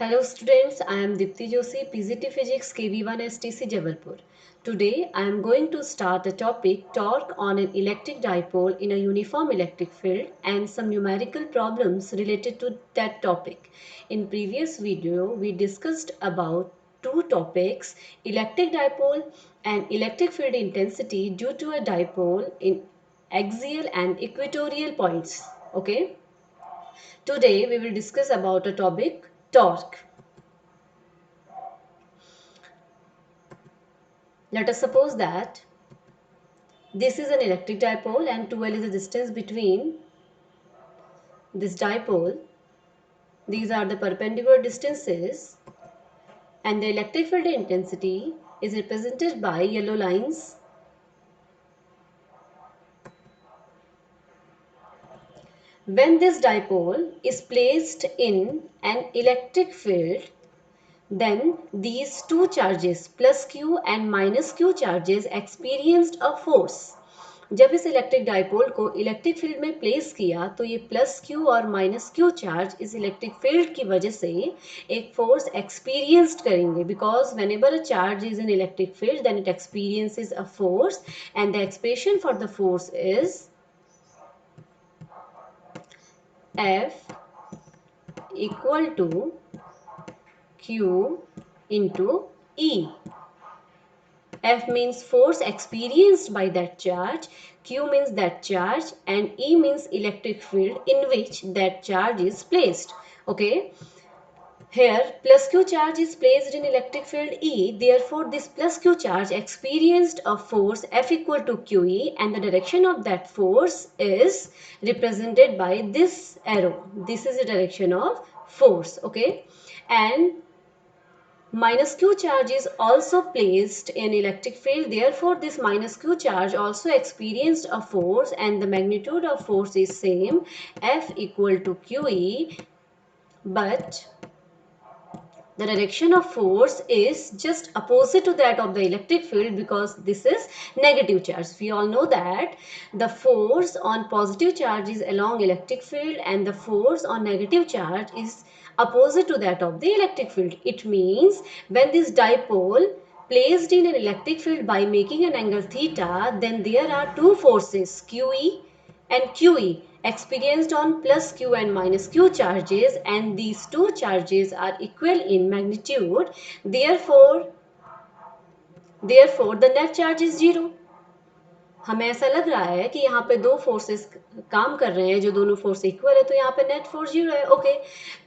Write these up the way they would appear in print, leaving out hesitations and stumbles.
Hello students, I am Dipti Joshi, PGT Physics KV1 STC Jabalpur. Today I am going to start a topic torque on an electric dipole in a uniform electric field and some numerical problems related to that topic. In previous video we discussed about two topics, electric dipole and electric field intensity due to a dipole in axial and equatorial points. Okay. Today we will discuss about a topic torque. Let us suppose that this is an electric dipole and 2L is the distance between this dipole. These are the perpendicular distances and the electric field intensity is represented by yellow lines. When this dipole is placed in an electric field, then these two charges plus q and minus q charges experienced a force. जब इस electric dipole को electric field में place किया तो ये plus Q और minus Q charge इस electric field की वजह से एक फोर्स एक्सपीरियंस्ड करेंगे because whenever a charge is in electric field then it experiences a force and the expression for the force is F equal to Q into E. F means force experienced by that charge, Q means that charge, and E means electric field in which that charge is placed. Okay. Here plus Q charge is placed in electric field E, therefore this plus Q charge experienced a force F equal to QE and the direction of that force is represented by this arrow. This is the direction of force. Okay. And minus q charge is also placed in electric field, therefore this minus q charge also experienced a force and the magnitude of force is same, F equal to QE, but the direction of force is just opposite to that of the electric field because this is negative charge. We all know that the force on positive charge is along electric field and the force on negative charge is opposite to that of the electric field. It means when this dipole placed in an electric field by making an angle theta, then there are two forces QE and QE experienced on plus Q and minus Q charges, and these two charges are equal in magnitude. Therefore the net charge is zero. हमें ऐसा लग रहा है कि यहाँ पे दो forces काम कर रहे हैं जो दोनों फोर्स इक्वल है, तो यहाँ पे नेट फोर्स जीरो है. ओके.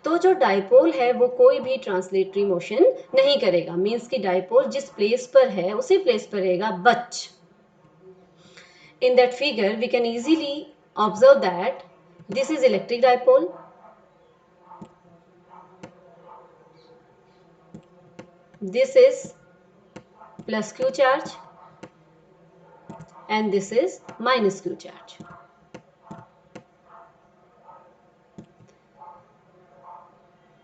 तो जो डाइपोल है वो कोई भी ट्रांसलेटरी मोशन नहीं करेगा, मीन्स कि डाइपोल जिस प्लेस पर है उसी प्लेस पर रहेगा. But in that figure we can easily observe that this is electric dipole, this is plus q charge and this is minus q charge.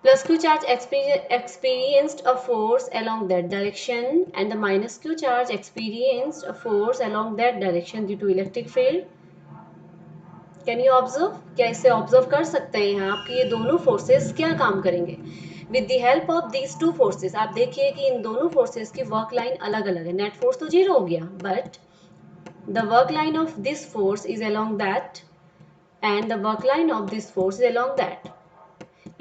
Plus q charge experienced a force along that direction and the minus q charge experienced a force along that direction due to electric field. Can you observe? क्या इसे observe कर सकते हैं यहाँ आप कि ये दोनों फोर्सेस क्या काम करेंगे? With the help of these two forces आप देखिए कि इन दोनों फोर्सेस की वर्क लाइन अलग अलग है. नेट फोर्स तो जीरो हो गया, but the work line of this force is along that and the work line of this force is along that.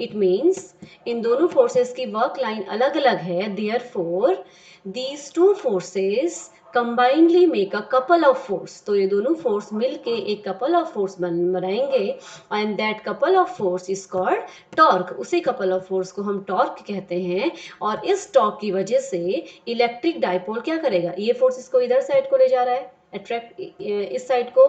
It means in दोनों फोर्सेस की वर्क लाइन अलग अलग है, therefore these two forces combinedly make a couple of force. तो ये दोनों force मिलके एक कपल ऑफ फोर्स बनाएंगे and that couple of force is called torque. उसी कपल ऑफ फोर्स को हम टॉर्क कहते हैं. और इस टॉर्क की वजह से इलेक्ट्रिक डाइपोल क्या करेगा? ये फोर्स इसको इधर साइड को ले जा रहा है, अट्रैक्ट इस साइड को,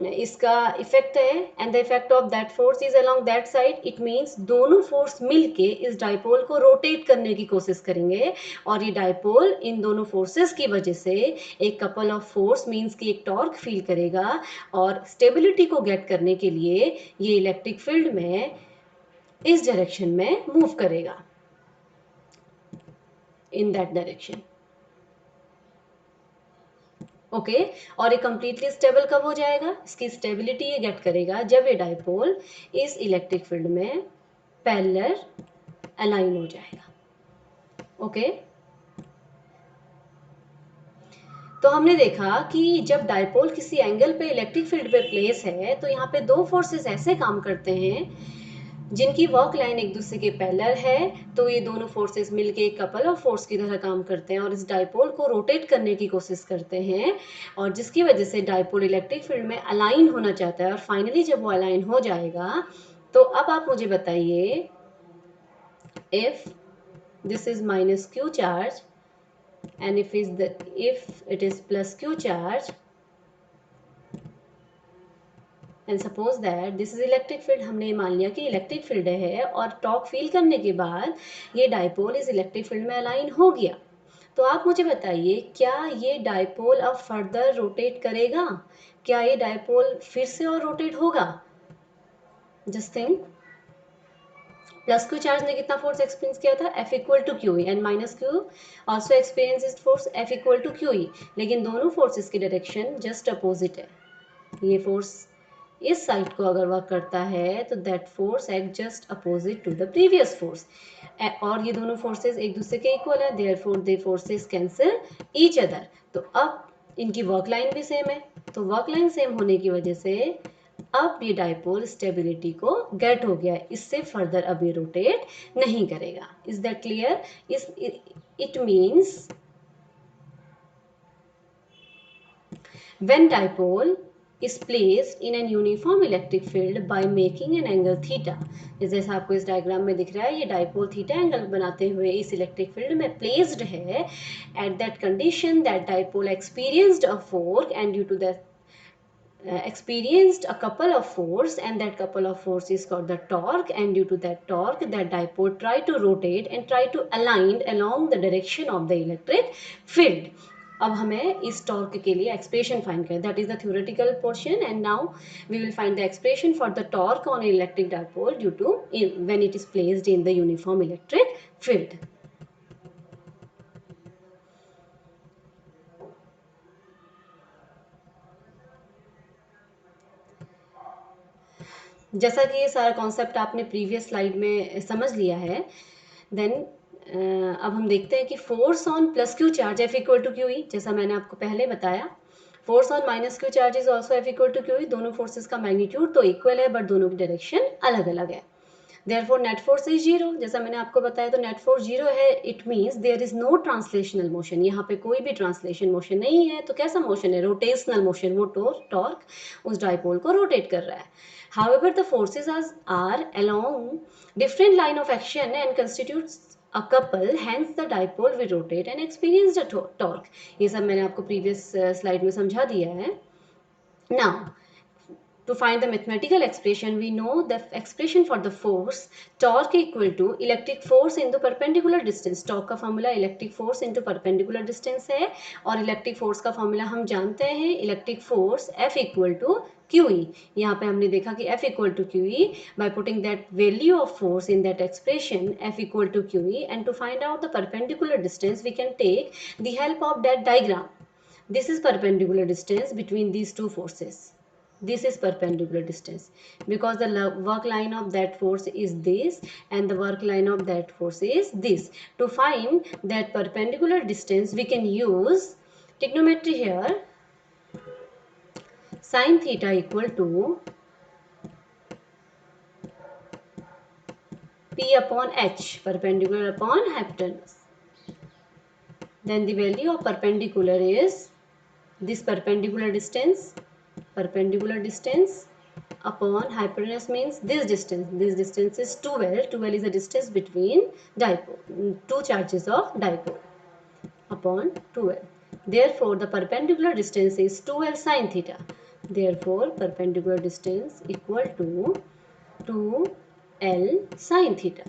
इसका इफेक्ट है and the effect of that force is along that side. It means दोनों फोर्स मिलके इस डाइपोल को रोटेट करने की कोशिश करेंगे और ये डाइपोल इन दोनों फोर्सेस की वजह से एक कपल ऑफ फोर्स मीन्स कि एक टॉर्क फील करेगा और स्टेबिलिटी को गेट करने के लिए ये इलेक्ट्रिक फील्ड में इस डायरेक्शन में मूव करेगा, इन दैट डायरेक्शन. ओके. और ये कंप्लीटली स्टेबल कब हो जाएगा? इसकी स्टेबिलिटी ये गेट करेगा जब ये डाइपोल इस इलेक्ट्रिक फील्ड में पैरेलल अलाइन हो जाएगा। ओके, तो हमने देखा कि जब डायपोल किसी एंगल पे इलेक्ट्रिक फील्ड पे प्लेस है तो यहाँ पे दो फोर्सेस ऐसे काम करते हैं जिनकी वर्क लाइन एक दूसरे के पैरेलल है, तो ये दोनों फोर्सेस मिलके एक कपल ऑफ फोर्स की तरह काम करते हैं और इस डायपोल को रोटेट करने की कोशिश करते हैं, और जिसकी वजह से डायपोल इलेक्ट्रिक फील्ड में अलाइन होना चाहता है, और फाइनली जब वो अलाइन हो जाएगा तो अब आप मुझे बताइए, if this is minus Q charge and if it is plus q charge and suppose that this is electric field, हमने मान लिया कि इलेक्ट्रिक फील्ड है और टॉर्क फील करने के बाद ये डायपोल इस इलेक्ट्रिक फील्ड में अलाइन हो गया, तो आप मुझे बताइए क्या ये डायपोल अब फर्दर रोटेट करेगा? क्या ये डायपोल फिर से और रोटेट होगा? Just think, plus Q charge ने कितना फोर्स एक्सपीरियंस किया था, F equal to Q E, and minus Q also experience force F equal to Q E, लेकिन दोनों फोर्सेस की डायरेक्शन जस्ट अपोजिट है। ये फोर्स इस साइड को अगर वर्क करता है तो that force act just opposite to the previous force, और ये दोनों फोर्सेस एक दूसरे के इक्वल है, therefore they forces cancel each other. तो अब इनकी वर्क लाइन भी सेम है, तो वर्क लाइन सेम होने की वजह से अब ये डायपोल स्टेबिलिटी को गेट हो गया, इससे फर्दर अब ये रोटेट नहीं करेगा। Is that clear? It means when dipole is placed in an uniform electric field by making an angle theta, जैसा आपको इस डायग्राम में दिख रहा है, ये डायपोल थीटा एंगल बनाते हुए इस इलेक्ट्रिक फील्ड में प्लेस्ड है, at that condition that dipole experienced a force and due to that experienced a couple of force, and that couple of force is called the torque, and due to that torque that dipole try to rotate and try to align along the direction of the electric field. अब हमें इस torque के लिए expression find करें, that is the theoretical portion, and now we will find the expression for the torque on electric dipole due to when it is placed in the uniform electric field. जैसा कि ये सारा concept आपने previous slide में समझ लिया है, then अब हम देखते हैं कि force on plus Q charge F equal to Q E, जैसा मैंने आपको पहले बताया, force on minus Q charge is also F equal to Q E, दोनों फोर्सेस का मैग्नीट्यूड तो इक्वल है बट दोनों की डायरेक्शन अलग अलग है। Therefore net force is zero, जैसा मैंने आपको बताया, तो नेट फोर्स जीरो है, it means there is no translational motion, यहाँ पे कोई भी ट्रांसलेशन मोशन नहीं है, तो कैसा मोशन है, रोटेशनल मोशन, वो टॉर्क उस डायपोल को रोटेट कर रहा है। However, the forces are along different line of action and constitutes a couple, hence the dipole will rotate and experience the torque. ये सब मैंने आपको previous slide में समझा दिया है। Now, to find the mathematical expression, we know the expression for the force torque equal to electric force into perpendicular distance. Torque का formula electric force into perpendicular distance है, और electric force का formula हम जानते हैं, electric force F equal to QE. यहाँ पे हमने देखा कि F equal to QE, by putting that value of force in that expression F equal to QE, and to find out the perpendicular distance we can take the help of that diagram. This is perpendicular distance between these two forces. This is perpendicular distance because the work line of that force is this and the work line of that force is this. To find that perpendicular distance we can use trigonometry here. Sin theta equal to P upon H, perpendicular upon hypotenuse. Then the value of perpendicular is this perpendicular distance upon hypotenuse means this distance is 12. 12 is the distance between dipole, two charges of dipole, upon 12. Therefore the perpendicular distance is 12 sin theta. Therefore perpendicular distance equal to 2L sin theta.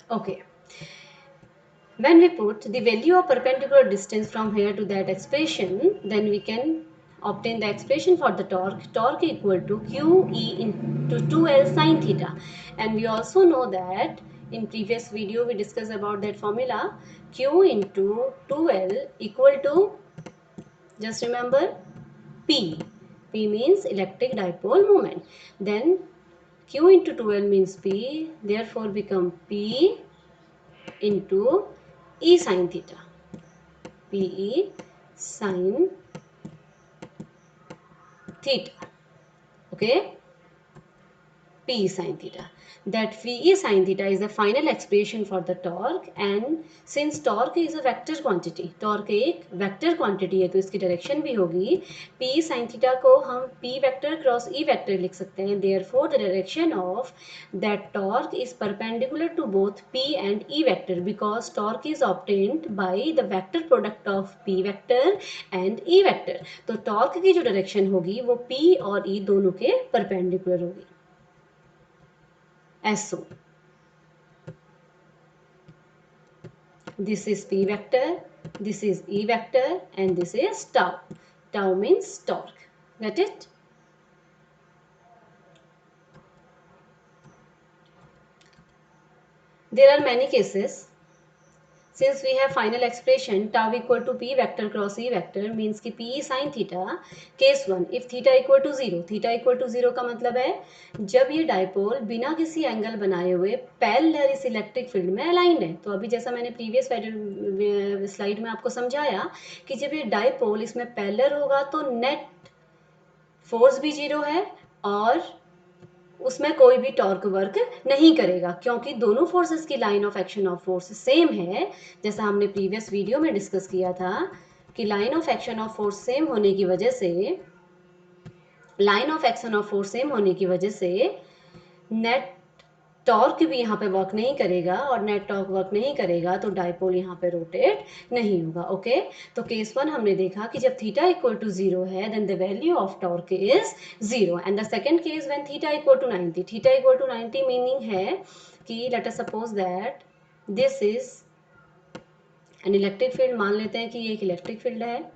Okay, when we put the value of perpendicular distance from here to that expression, then we can obtain the expression for the torque equal to QE into 2L sin theta. And we also know that in previous video we discussed about that formula, Q into 2L equal to, just remember, P. P means electric dipole moment. Then Q into 2L means P, therefore become P into E sin theta. PE sin theta. Okay, P sin theta. That Phi sin theta is the final expression for the torque, and since torque is a vector quantity, torque एक vector quantity है तो इसकी direction भी होगी. P sin theta को हम P vector cross E vector लिख सकते हैं. Therefore the direction of that torque is perpendicular to both P and E vector because torque is obtained by the vector product of P vector and E vector. तो torque की जो direction होगी वो P और E दोनों के perpendicular होगी. As so, this is P vector, this is E vector, and this is tau. Tau means torque. Get it? There are many cases. Since we have final expression tau equal to P vector cross E vector means कि P sin theta. Case 1, if theta equal to 0, theta equal to 0 का मतलब है जब ये dipole बिना किसी angle बनाए हुए पैरेलल इस इलेक्ट्रिक फील्ड में अलाइंड है. तो अभी जैसा मैंने प्रीवियस स्लाइड में आपको समझाया कि जब ये डाइपोल इसमें पैरेलल होगा तो नेट फोर्स भी 0 है और उसमें कोई भी टॉर्क वर्क नहीं करेगा क्योंकि दोनों फोर्सेस की line of action of force same है. जैसा हमने प्रीवियस वीडियो में डिस्कस किया था कि line of action of force same होने की वजह से नेट टॉर्क भी यहाँ पे वर्क नहीं करेगा और नेट टॉर्क वर्क नहीं करेगा तो डाइपोल यहाँ पे रोटेट नहीं होगा. ओके, तो केस 1 हमने देखा कि जब थीटा इक्वल टू 0 है then the value of torque is 0. And the second case when theta equal to 90. Theta equal to 90 meaning है कि let us suppose that this is an electric field. मान लेते हैं कि ये एक इलेक्ट्रिक फील्ड है.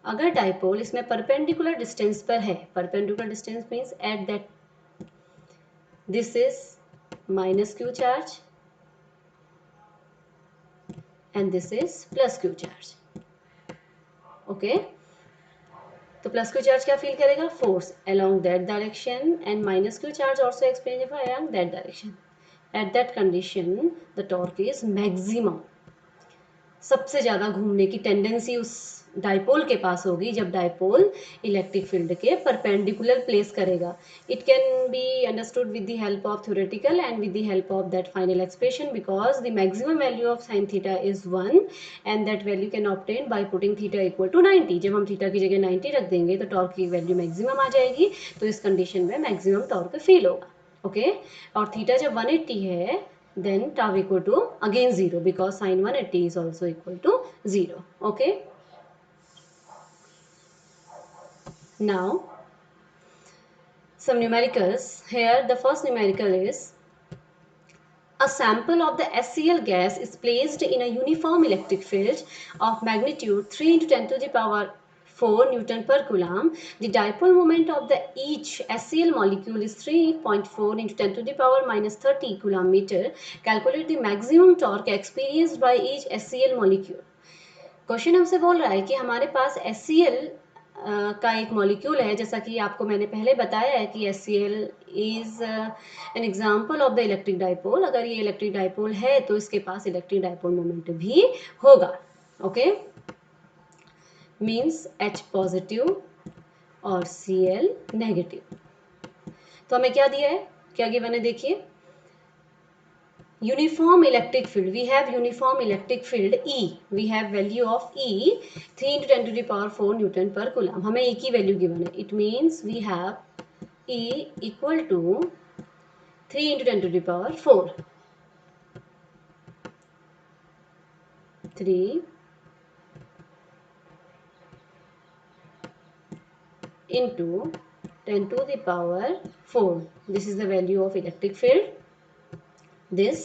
अगर डाइपोल इसमें परपेंडिकुलर डिस्टेंस पर है, perpendicular distance means at that this is minus q charge and this is plus q charge. okay, तो प्लस क्यू चार्ज क्या फील करेगा? Force along that direction and minus q charge also explained along that direction. At that condition the torque is maximum. सबसे ज़्यादा घूमने की tendency उस dipole के पास होगी जब डाइपोल इलेक्ट्रिक फील्ड के परपेंडिकुलर प्लेस करेगा. It can be understood with the help of theoretical and with the help of that final expression because the maximum value of sine theta is 1 and that value can obtain by putting theta equal to 90. जब हम theta की जगह 90 रख देंगे तो torque की value maximum आ जाएगी. तो इस कंडीशन में मैक्सिमम टॉर्क फील होगा. ओके, और थीटा जब 180 है then tau equal to again 0 because sin 180 is also equal to 0. okay, now some numericals. Here the first numerical is a sample of the HCl gas is placed in a uniform electric field of magnitude 3 into 10 to the power 4 Newton per coulomb. The dipole moment of the each HCl molecule is 3.4 into 10 to the power minus 30 coulomb meter. Calculate the maximum torque experienced by each HCl molecule. Question हमसे बोल रहा है कि हमारे पास HCl का एक molecule है. जैसा कि आपको मैंने पहले बताया है कि HCl is an example of the electric dipole. अगर ये इलेक्ट्रिक डाइपोल है तो इसके पास इलेक्ट्रिक डाइपोल मोमेंट भी होगा. ओके, मीन्स H पॉजिटिव और Cl नेगेटिव. तो हमें क्या दिया है, क्या गिवन है? देखिए, uniform electric field. We have uniform electric field E. We have value of E 3 into 10 to the power 4 Newton per coulomb. हमें E की वैल्यू गिवन है. It means we have E equal to 3 into 10 to the power 4. 3 into 10 to the power 4. This is the value of electric field. This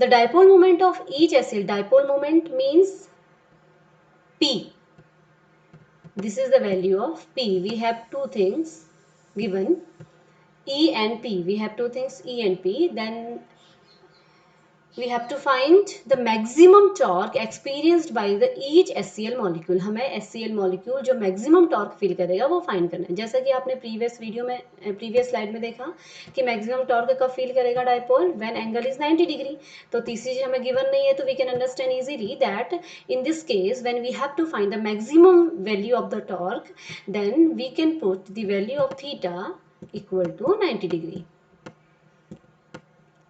the dipole moment of each HCl. Dipole moment means P. This is the value of P. We have two things given, E and P. We have two things, E and P. Then we have to find the maximum torque experienced by the each HCl molecule. हमें HCl molecule जो maximum torque feel करेगा वो find करना है. जैसा कि आपने previous video में previous slide में देखा कि maximum torque कब feel करेगा dipole when angle is 90 degree. तो तीसरी चीज हमें given नहीं है तो we can understand easily that in this case when we have to find the maximum value of the torque, then we can put the value of theta equal to 90 degree.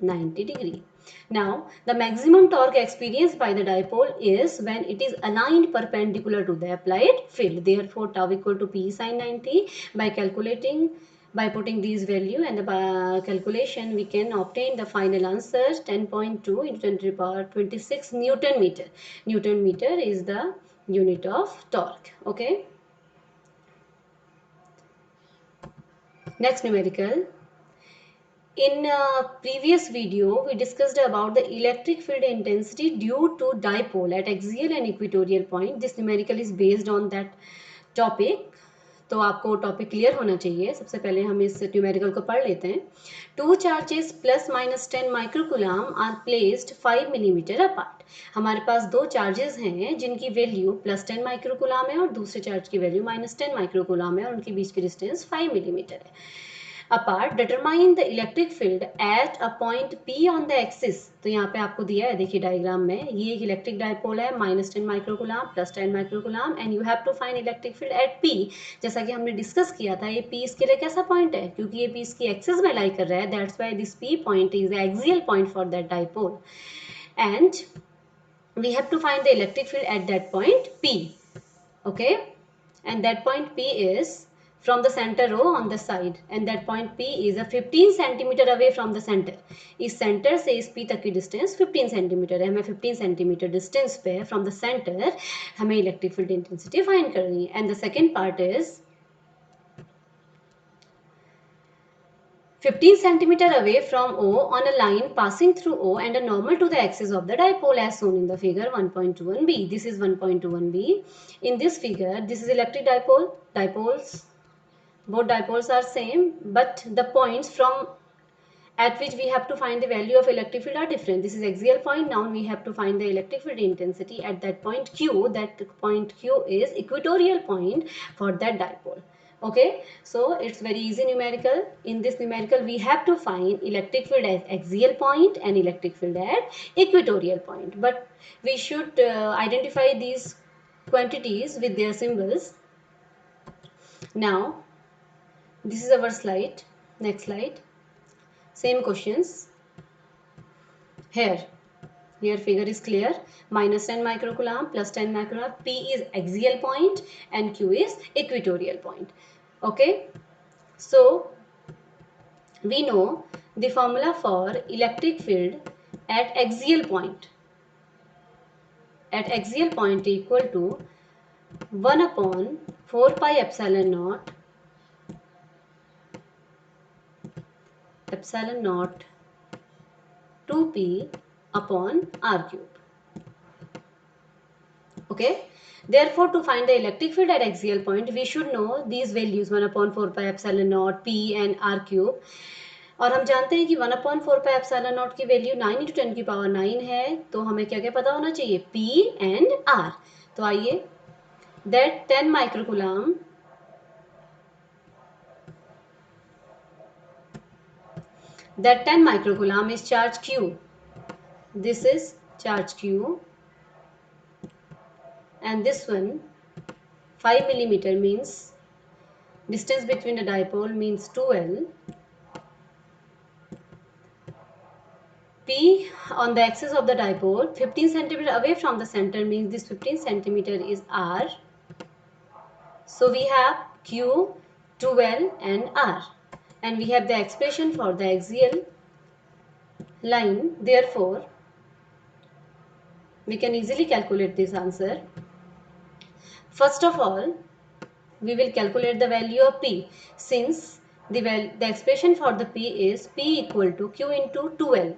90 degree. Now, the maximum torque experienced by the dipole is when it is aligned perpendicular to the applied field. Therefore, tau equal to P sin 90. By putting these value and the calculation, we can obtain the final answer 10.2 into 10 to the power 26 Newton meter. Newton meter is the unit of torque. Okay. Next numerical. In previous video, we discussed about the electric field intensity due to dipole at axial and equatorial point. This numerical is based on that topic. तो आपको topic clear होना चाहिए. सबसे पहले हम इस numerical को पढ़ लेते हैं. Two charges plus minus 10 microcoulomb are placed 5 millimetre apart. हमारे पास दो चार्जेस हैं जिनकी वैल्यू प्लस 10 माइक्रोकुलाम है और दूसरे चार्ज की वैल्यू माइनस 10 माइक्रोकुलाम है और उनके बीच की डिस्टेंस 5 मिलीमीटर है. Apart determine the electric field at a point P on the axis. तो यहाँ पे आपको दिया है, देखिए डायग्राम में, ये एक इलेक्ट्रिक डायपोल है minus 10 microcoulomb plus 10 microcoulomb and you have to find electric field at P. जैसा कि हमने डिस्कस किया था, ये P इसके लिए कैसा पॉइंट है, क्योंकि ये P इसकी एक्सिस में लाई कर रहा है, that's why this P point is the axial point for that dipole and we have to find the electric field at that point P. Okay, and that point P is from the center O on the side and that point P is a 15 centimeter away from the center. इस center से इस P तक की distance 15 centimeter है. हमें 15 centimeter distance पे from the center हमें electric field intensity find करनी है. And the second part is 15 centimeter away from O on a line passing through O and a normal to the axis of the dipole as shown in the figure 1.21b. This is 1.21b. In this figure, this is electric dipole. Both dipoles are same, but the points from at which we have to find the value of electric field are different. This is axial point. Now we have to find the electric field intensity at that point Q. That point Q is equatorial point for that dipole. Okay, so it's very easy numerical. In this numerical, we have to find electric field at axial point and electric field at equatorial point. But we should identify these quantities with their symbols. Now, this is our slide. Next slide. Same questions. Here figure is clear. Minus 10 microcoulomb plus 10 microcoulomb. P is axial point and Q is equatorial point. Okay. So, we know the formula for electric field at axial point. At axial point equal to 1 upon 4 pi epsilon naught 2p upon r cube. Okay. Therefore, to find the electric field at axial point, we should know these values 1 upon 4 pi epsilon naught, p and r cube. और हम जानते हैं कि 1 upon 4 pi epsilon naught की value 9 into 10 की power 9 है, तो हमें क्या क्या पता होना चाहिए, p and r. तो आइए, that 10 microcoulomb is charge q. This is charge q. And this one 5 millimeter means distance between the dipole means 2L. P on the axis of the dipole 15 centimeter away from the center means this 15 centimeter is R. So we have Q, 2L and R. And we have the expression for the axial line. Therefore, we can easily calculate this answer. First of all, we will calculate the value of P, since the expression for the P is P equal to Q into 2L.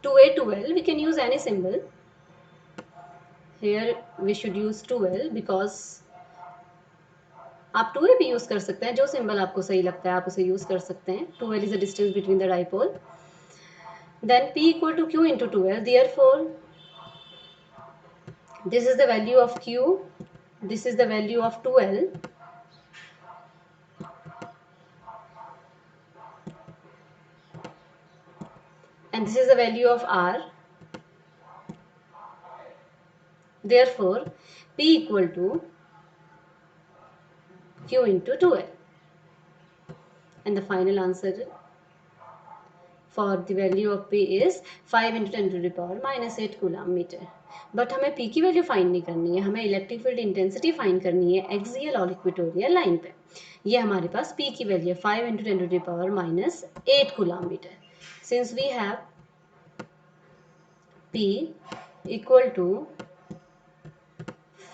2A, 2L, we can use any symbol. Here we should use 2L because आप 2a भी use कर सकते हैं, जो symbol आपको सही लगता है आप उसे यूज कर सकते हैं. 2l is the distance between the dipole. Then p equal to q into 2l. Therefore, this is the value of q, this is the value of 2l, and this is the value of r. Therefore, p equal to q into 2l. And the final answer for the value of p is 5 into 10 to the power minus 8 coulomb metre. But हमें p की value find नहीं करनी है, हमें electric field intensity find करनी है axial और equatorial line पे. ये हमारे पास p की वैल्यू है 5 into 10 to the power minus 8 coulomb metre. Since we have p equal to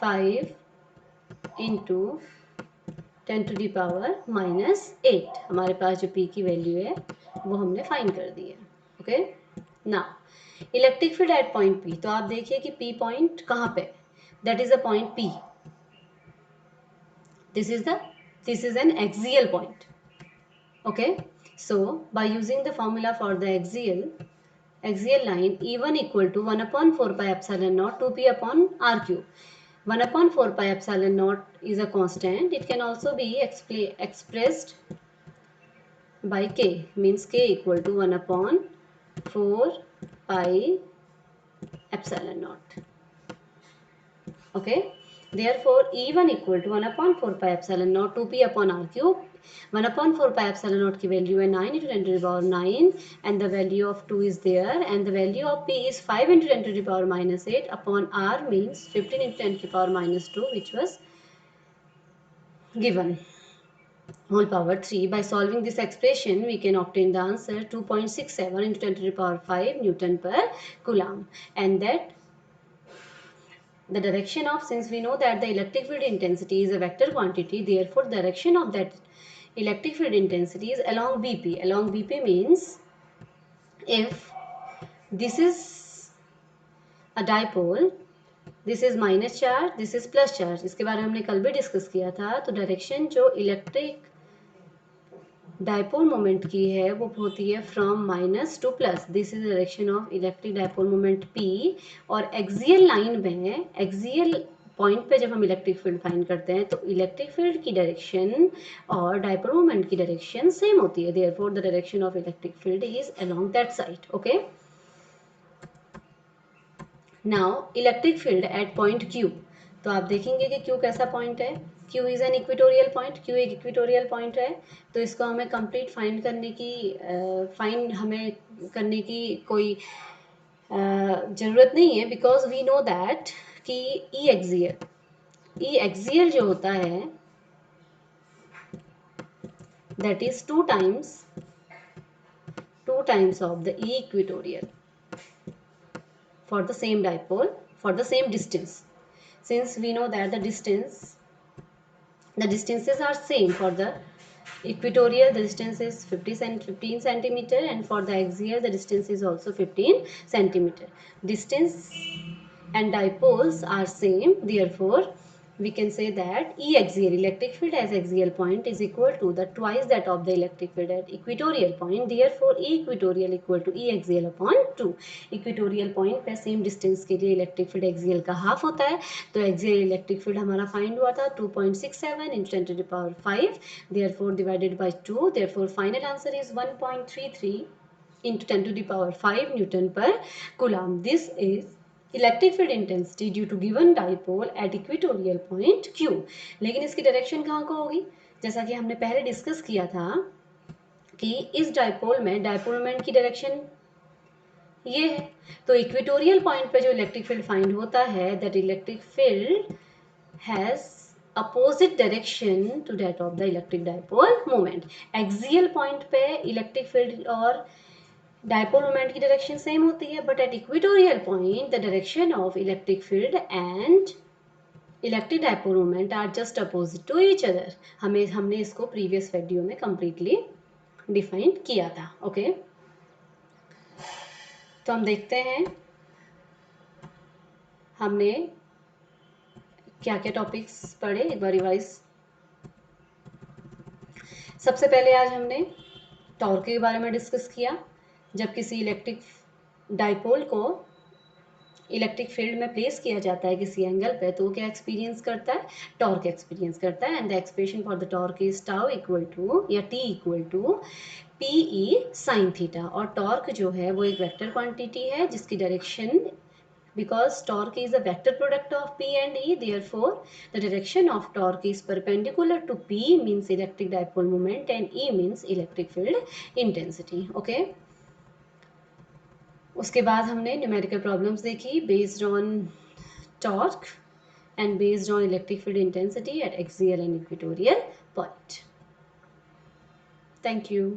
5 into 10 to the power minus 8, हमारे पास जो p की वैल्यू है वो हमने फाइंड कर दी है. Okay, now electric field eight point p. तो आप देखिए कि p पॉइंट कहाँ पे, that is the point p. This is N axial point. Okay, so by using the formula for the axial line E1 equal to 1/4 pi epsilon naught 2p upon r cube. 1/4 pi epsilon naught is a constant. It can also be expressed by k, means k equal to 1/4 pi epsilon naught. Okay, therefore E1 equal to 1/4 pi epsilon naught 2p upon r cube. 1/4 pi epsilon naught की value है 9 into 10 to the power 9 and the value of 2 is there and the value of p is 5 into 10 to the power minus 8 upon r means 15 into 10 to the power minus 2, which was given whole power 3. By solving this expression we can obtain the answer 2.67 into 10 to the power 5 Newton per coulomb. And that the direction of, since we know that the electric field intensity is a vector quantity, therefore direction of that electric field intensity is along BP. Along BP means if this is a dipole, this is minus charge, this is plus charge. इसके बारे में हमने कल भी discuss किया था. तो direction जो इलेक्ट्रिक डायपोल मोमेंट की है वो होती है from minus two plus. This is direction of electric dipole moment P. और एक्सियल लाइन में, एक्सियल पॉइंट पे जब हम इलेक्ट्रिक फील्ड फाइंड करते हैं तो इलेक्ट्रिक फील्ड की डायरेक्शन और डायपोल मोमेंट की डायरेक्शन सेम होती है. Therefore the direction of electric field is along that side. Okay, now electric field eight point Q. तो आप देखेंगे कि Q कैसा पॉइंट है. Q is an equatorial point. Q एक इक्वेटोरियल पॉइंट है. तो इसको हमें कंप्लीट फाइंड करने की कोई ज़रूरत नहीं है, बिकॉज वी नो दैट कि ई एक्सियल जो होता है that is two times of the E equatorial for the same dipole for the same distance. Since we know that the distances are same. For the equatorial the distance is 15 centimeter and for the axial the distance is also 15 centimeter. Distance and dipoles are same, therefore we can say that E axial, electric field as axial point, is equal to the twice that of the electric field at equatorial point. Therefore E equatorial equal to E axial upon 2. Equatorial point पे same distance के लिए electric field axial का half होता है. तो axial electric field हमारा find हुआ था 2.67 into 10 to the power 5, therefore divided by 2. Therefore final answer is 1.33 into 10 to the power 5 Newton per coulomb. This is electric field intensity due to given dipole at equatorial point Q. लेकिन इसकी direction कहाँ को होगी, जैसा कि हमने पहले discuss किया था कि इस डाइपोल में डाइपोल मोमेंट की डायरेक्शन ये है. तो इक्वेटोरियल पॉइंट पे जो इलेक्ट्रिक फील्ड फाइंड होता है that electric field has opposite direction to that of the electric dipole moment. Axial point पे इलेक्ट्रिक फील्ड और डायपोल मोमेंट की डायरेक्शन सेम होती है, but at equatorial point the direction of electric field and electric dipole moment are just opposite to each other. हमने इसको previous video में completely define किया था. ओके, तो हम देखते हैं हमने क्या क्या टॉपिक्स पढ़े, एक बार रिवाइज सबसे पहले आज हमने टॉर्क के बारे में डिस्कस किया। जब किसी इलेक्ट्रिक डाइपोल को इलेक्ट्रिक फील्ड में प्लेस किया जाता है किसी एंगल पे, तो वो क्या एक्सपीरियंस करता है, टॉर्क एक्सपीरियंस करता है। And the expression for the torque is tau equal to या T equal to P E sine theta. और टॉर्क जो है वो एक वेक्टर क्वांटिटी है जिसकी direction, because torque is a vector product of P and E, therefore the direction of torque is perpendicular to P means electric dipole moment and E means electric field intensity. Okay, उसके बाद हमने numerical problems देखी based on torque and based on electric field intensity at axial and equatorial point. Thank you.